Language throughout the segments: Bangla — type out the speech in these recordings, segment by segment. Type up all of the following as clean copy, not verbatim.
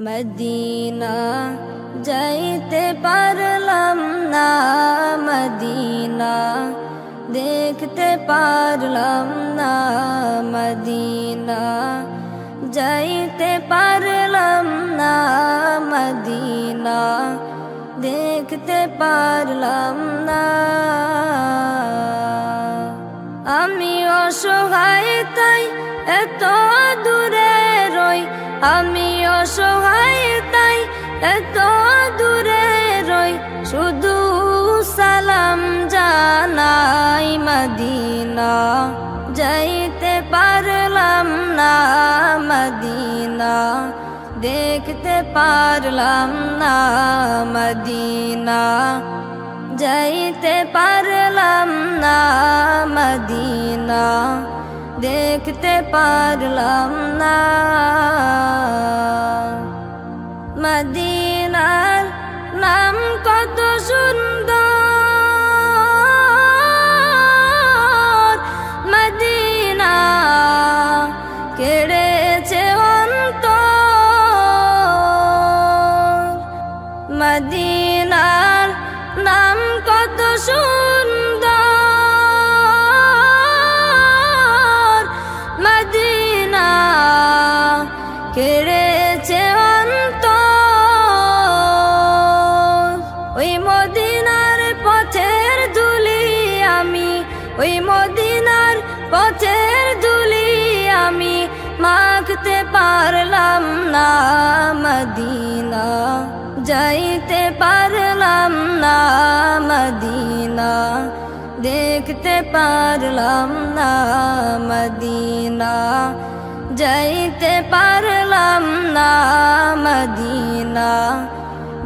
মদিনা যাইতে পারলাম না, মদিনা দেখতে পারলাম না, মদিনা যাইতে পারলাম না, মদিনা দেখতে পারলাম না। আমি অসহায় তাই এত দূরে রই, আমি অসহায় তাই এত দূরে রই, শুধু সালাম জানাই। মদিনা যাইতে পারলাম না, মদিনা দেখতে পারলাম না, মদিনা যাইতে পারলাম না, মদিনা দেখতে পারলাম না। মদিনার নাম কত সুন্দর, মদিনা কেড়েছে অন্তর। মদিনার নাম কত সুন্দর, মদিনা কেড়েছে অন্তর। ওই মদিনার পথের ধুলি আমি, ওই মদিনার পথের ধুলি আমি মাখতে পারলাম না, মদিনা যাইতে পারলাম না, মদিনা দেখতে পারলাম না, মদিনা যাইতে পারলাম না, মদিনা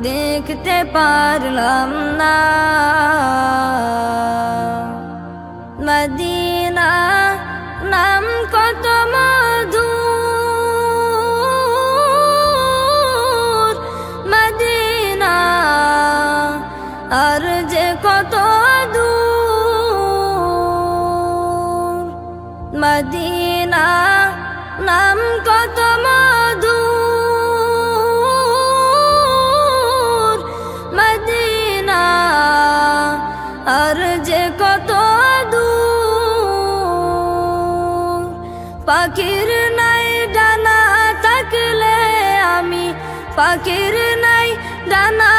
দেখতে পারলাম না। মদিনা নাম কত মধুর, মদিনা আর যে কত দূর। মদিনা নাম কত মধুর, মদিনা আর যে কত দূর। পাখির নাই ডানা থাকলে আমি, পাখির নাই ডানা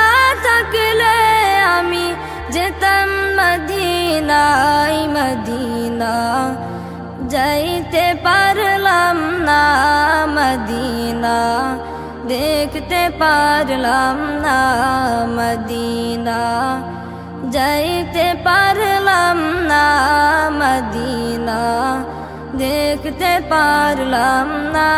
থাকলে আমি যেতাম মদিনায়। মদিনা যাইতে পারলাম না, মদিনা দেখতে পারলাম না, মদিনা যাইতে পারলাম না, মদিনা দেখতে পারলাম না।